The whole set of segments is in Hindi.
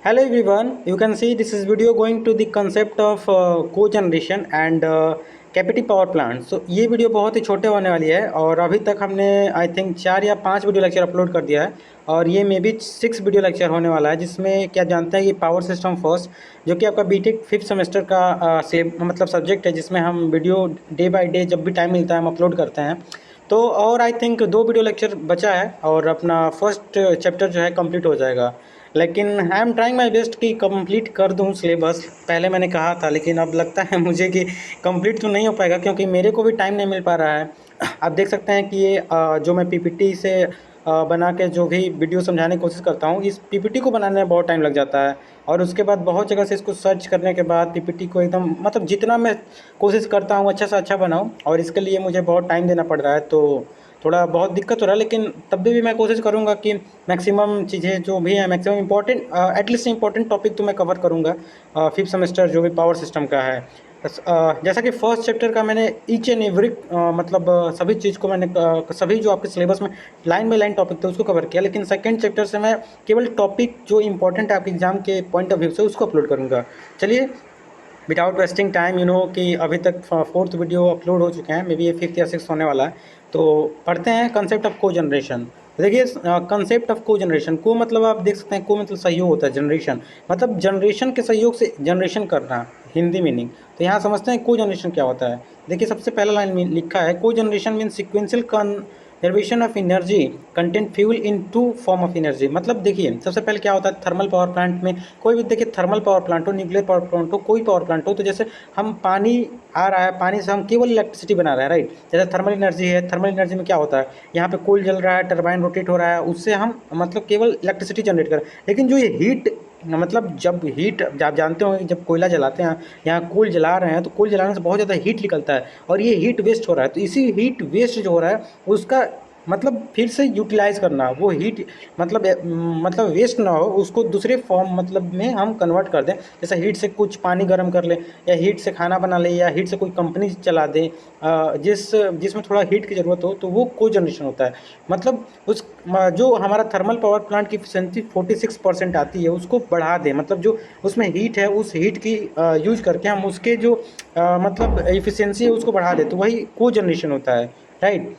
Hello everyone, you can see this is video going to the concept of co-generation and captive power plant. So ये वीडियो बहुत ही छोटे होने वाली है और अभी तक हमने आई थिंक 4 या 5 वीडियो लेक्चर अपलोड कर दिया है और ये मे बी 6 वीडियो लेक्चर होने वाला है, जिसमें क्या जानते हैं कि पावर सिस्टम फर्स्ट जो कि आपका बीटेक 5th सेमेस्टर का मतलब सब्जेक्ट है, जिसमें हम वीडियो डे बाय डे जब भी टाइम मिलता है हम अपलोड करते हैं। तो और आई थिंक 2 वीडियो लेक्चर बचा है और अपना फर्स्ट चैप्टर जो है कंप्लीट हो जाएगा। लेकिन I am trying my best कि कंप्लीट कर दूं सिलेबस। पहले मैंने कहा था, लेकिन अब लगता है मुझे कि कंप्लीट तो नहीं हो पाएगा क्योंकि मेरे को भी टाइम नहीं मिल पा रहा है। आप देख सकते हैं कि ये जो मैं पीपीटी से बना के जो भी वीडियो समझाने की कोशिश करता हूँ, इस पीपीटी को बनाने में बहुत टाइम लग जाता है और उसके बाद बहुत जगह से इसको सर्च करने के बाद पीपीटी को एकदम मतलब जितना मैं कोशिश करता हूँ अच्छा से अच्छा बनाऊँ, और इसके लिए मुझे बहुत टाइम देना पड़ रहा है। तो थोड़ा बहुत दिक्कत हो रहा है, लेकिन तब भी मैं कोशिश करूँगा कि मैक्सिमम चीज़ें जो भी हैं, maximum important at least important topic तो मैं कवर करूँगा 5th सेमेस्टर जो भी पावर सिस्टम का है। जैसा कि फर्स्ट चैप्टर का मैंने ईच एंड एवरी मतलब सभी चीज़ को मैंने सभी जो आपके सिलेबस में लाइन बाय लाइन टॉपिक थे उसको कवर किया, लेकिन सेकंड चैप्टर से मैं केवल टॉपिक जो इंपॉर्टेंट है आपके एग्जाम के पॉइंट ऑफ व्यू से उसको अपलोड करूँगा। चलिए, विदाउट वेस्टिंग टाइम, कि अभी तक 4th वीडियो अपलोड हो चुके हैं, मे बी ये 5th या 6th होने वाला है। तो पढ़ते हैं कंसेप्ट ऑफ को जनरेशन। देखिए, कंसेप्ट ऑफ को जनरेशन, को मतलब आप देख सकते हैं, को मतलब सहयोग होता है, जनरेशन मतलब जनरेशन के सहयोग से जनरेशन करना, हिंदी मीनिंग। तो यहाँ समझते हैं को जनरेशन क्या होता है। देखिए, सबसे पहला लाइन में लिखा है, cogeneration mean sequential generation of energy content fuel in two form of energy. मतलब देखिए, सबसे पहले क्या होता है, थर्मल पावर प्लांट में कोई भी देखिए, थर्मल पावर प्लांट हो, न्यूक्लियर पावर प्लांट हो, कोई पावर प्लांट हो, तो जैसे हम पानी आ रहा है, पानी से हम केवल इलेक्ट्रिसिटी बना रहे हैं, राइट। जैसे थर्मल एनर्जी है, थर्मल एनर्जी में क्या होता है, यहाँ पे कोल जल रहा है, टरबाइन रोटेट हो रहा है, उससे हम मतलब केवल इलेक्ट्रिसिटी जनरेट कर रहे हैं। लेकिन जो ये हीट मतलब जब हीट आप जानते होंगे, जब कोयला जलाते हैं, यहाँ कोल जला रहे हैं, तो कोल जलाने से बहुत ज़्यादा हीट निकलता है और ये हीट वेस्ट हो रहा है। तो इसी हीट वेस्ट जो हो रहा है उसका मतलब फिर से यूटिलाइज़ करना, वो हीट मतलब वेस्ट ना हो, उसको दूसरे फॉर्म मतलब में हम कन्वर्ट कर दें। जैसे हीट से कुछ पानी गर्म कर लें, या हीट से खाना बना लें, या हीट से कोई कंपनी चला दें, जिसमें थोड़ा हीट की ज़रूरत हो, तो वो को जनरेशन होता है। मतलब जो हमारा थर्मल पावर प्लांट की एफिशिएंसी 46% आती है, उसको बढ़ा दें, मतलब जो उसमें हीट है, उस हीट की यूज करके हम उसके जो मतलब एफिशिएंसी है उसको बढ़ा दें, तो वही को जनरेशन होता है, राइट।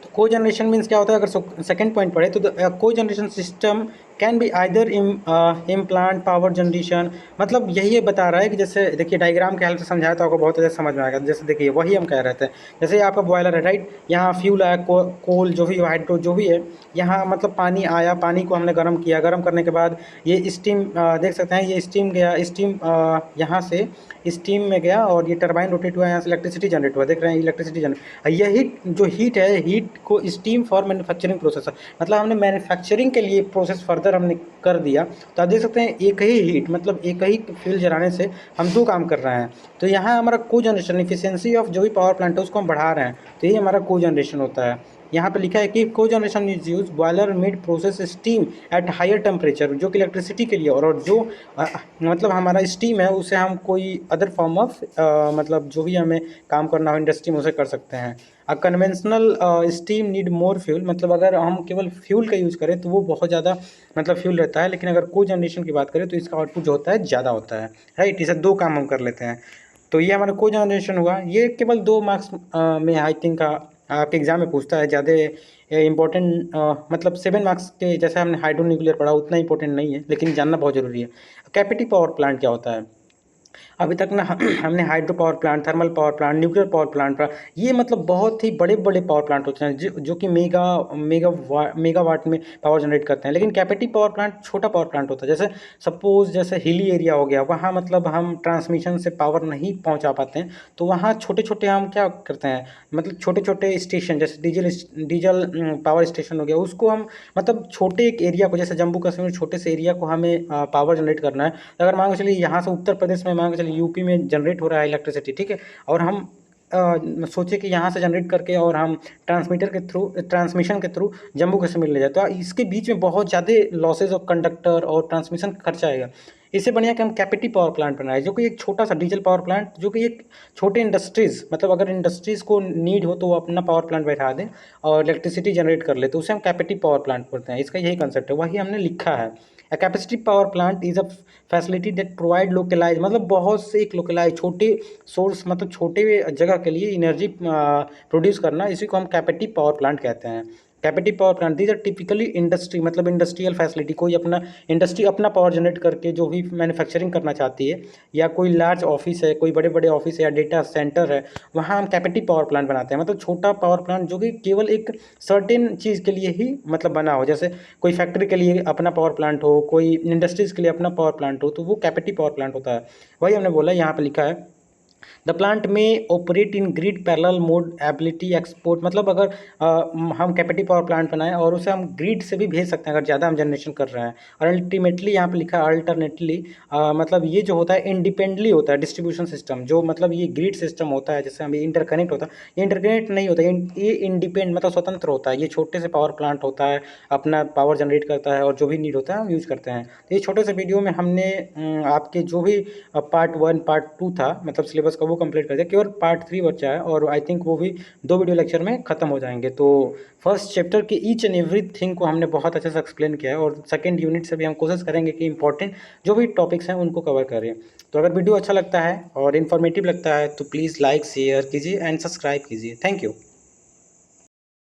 तो को जनरेशन मीन्स क्या होता है, अगर सेकंड पॉइंट पढ़े तो को generation system can be either implant power generation. मतलब यही बता रहा है कि जैसे देखिए, डायग्राम के हेल्प से समझाया तो आपको बहुत अच्छे समझ में आएगा। जैसे देखिए, वही हम कह रहे थे, जैसे आपका बॉयलर है, राइट, यहाँ फ्यूल आया, कोल जो भी हाइड्रो जो भी है, यहाँ मतलब पानी आया, पानी को हमने गर्म किया, गर्म करने के बाद ये स्टीम देख सकते हैं, ये स्टीम गया, स्टीम यहाँ से स्टीम में गया और ये टरबाइन रोटेट हुआ, यहाँ से इलेक्ट्रिसिटी जनरेट हुआ, देख रहे हैं इलेक्ट्रिसिटी जनरेट। यही जो हीट है, हीट को स्टीम फॉर मैन्युफैक्चरिंग प्रोसेस, मतलब हमने मैन्युफैक्चरिंग के लिए प्रोसेस फर्दर हमने कर दिया। तो आप देख सकते हैं, एक ही हीट मतलब एक ही फ्यूल जलाने से हम 2 काम कर रहे हैं। तो यहाँ हमारा को जनरेशन, इफिशियंसी ऑफ जो भी पावर प्लांट है उसको हम बढ़ा रहे हैं, तो ये हमारा को जनरेशन होता है। यहाँ पे लिखा है कि cogeneration is use boiler made process steam at higher temperature, जो कि इलेक्ट्रिसिटी के लिए, और जो मतलब हमारा स्टीम है उसे हम कोई अदर फॉर्म ऑफ मतलब जो भी हमें काम करना हो इंडस्ट्री में उसे कर सकते हैं। Conventional steam need more fuel, मतलब अगर हम केवल फ्यूल का यूज़ करें तो वो बहुत ज़्यादा मतलब फ्यूल रहता है, लेकिन अगर को जनरेशन की बात करें तो इसका आउटपुट जो होता है ज़्यादा होता है, राइट। इसे 2 काम हम कर लेते हैं। तो ये हमारा को जनरेशन हुआ, ये केवल 2 मार्क्स में आई थिंक आपके एग्जाम में पूछता है। ज़्यादा इंपॉर्टेंट मतलब 7 मार्क्स के, जैसे हमने हाइड्रो न्यूक्लियर पढ़ा उतना इंपॉर्टेंट नहीं है, लेकिन जानना बहुत ज़रूरी है। कैपेटिव पावर प्लांट क्या होता है। अभी तक ना हमने hydro power plant, thermal power plant, nuclear power plant पर, ये मतलब बहुत ही बड़े बड़े पावर प्लांट होते हैं जो कि मेगावाट में पावर जनरेट करते हैं। लेकिन कैपेटिव पावर प्लांट छोटा पावर प्लांट होता है। जैसे सपोज जैसे हिली एरिया हो गया, वहाँ मतलब हम ट्रांसमिशन से पावर नहीं पहुँचा पाते हैं, तो वहाँ छोटे छोटे हम क्या करते हैं, मतलब छोटे छोटे स्टेशन, जैसे डीजल पावर स्टेशन हो गया, उसको हम मतलब छोटे एक एरिया को, जैसे जम्मू कश्मीर छोटे से एरिया को हमें पावर जनरेट करना है। तो अगर मान के चलिए यहाँ से उत्तर प्रदेश में, मान के चलिए यूपी में जनरेट हो रहा है इलेक्ट्रिसिटी, ठीक है, और हम सोचे कि यहाँ से जनरेट करके और हम ट्रांसमिशन के थ्रू जम्मू कश्मीर ले जाए, तो इसके बीच में बहुत ज़्यादा लॉसेज ऑफ कंडक्टर और ट्रांसमिशन खर्चा आएगा। इससे बढ़िया कि हम कैपेटिव पावर प्लांट बनाए, जो कि एक छोटा सा डीजल पावर प्लांट, जो कि एक छोटे इंडस्ट्रीज़, मतलब अगर इंडस्ट्रीज़ को नीड हो तो वो अपना पावर प्लांट बैठा दें और इलेक्ट्रिसिटी जनरेट कर ले, तो उसे हम कैपेटिव पावर प्लांट बोलते हैं। इसका यही कंसेप्ट है, वही हमने लिखा है। A capacity power plant is a facility that provide localized, मतलब बहुत से एक localized छोटे सोर्स, मतलब छोटे जगह के लिए एनर्जी प्रोड्यूस करना, इसी को हम कैपेसिटी पावर प्लांट कहते हैं। Capacity power plant these are typically industry, मतलब इंडस्ट्रियल फैसिलिटी, कोई अपना इंडस्ट्री अपना पावर जनरेट करके जो भी मैन्युफैक्चरिंग करना चाहती है, या कोई लार्ज ऑफिस है, कोई बड़े बड़े ऑफिस है या डेटा सेंटर है, वहाँ हम कैपेसिटी पावर प्लांट बनाते हैं। मतलब छोटा पावर प्लांट जो कि केवल एक सर्टेन चीज़ के लिए ही मतलब बना हो, जैसे कोई फैक्ट्री के लिए अपना पावर प्लांट हो, कोई इंडस्ट्रीज़ के लिए अपना पावर प्लांट हो, तो वो कैपेसिटी पावर प्लांट होता है। वही हमने बोला, यहाँ पे लिखा है द प्लांट में operate in grid parallel mode ability export, मतलब अगर हम कैपेसिटी पावर प्लांट बनाएं और उसे हम ग्रिड से भी भेज सकते हैं अगर ज़्यादा हम जनरेशन कर रहे हैं। और अल्टीमेटली यहाँ पे लिखा है अल्टरनेटली, मतलब ये जो होता है इंडिपेंडेंटली होता है डिस्ट्रीब्यूशन सिस्टम, जो मतलब ये ग्रिड सिस्टम होता है जैसे हम इंटरकनेक्ट होता है, ये इंटरकनेक्ट नहीं होता, ये इंडिपेंडेंट मतलब स्वतंत्र होता है। ये छोटे से पावर प्लांट होता है, अपना पावर जनरेट करता है और जो भी नीड होता है हम यूज़ करते हैं। तो ये छोटे से वीडियो में हमने आपके जो भी पार्ट 1 पार्ट 2 था मतलब सिलेबस का, वो कंप्लीट कर दिया, केवल पार्ट 3 बचा है और आई थिंक वो भी 2 वीडियो लेक्चर में खत्म हो जाएंगे। तो फर्स्ट चैप्टर के ईच एंड एवरी थिंग को हमने बहुत अच्छे से एक्सप्लेन किया है, और सेकेंड यूनिट से भी हम कोशिश करेंगे कि इंपॉर्टेंट जो भी टॉपिक्स हैं उनको कवर करें। तो अगर वीडियो अच्छा लगता है और इन्फॉर्मेटिव लगता है तो प्लीज़ लाइक शेयर कीजिए एंड सब्सक्राइब कीजिए। Thank you.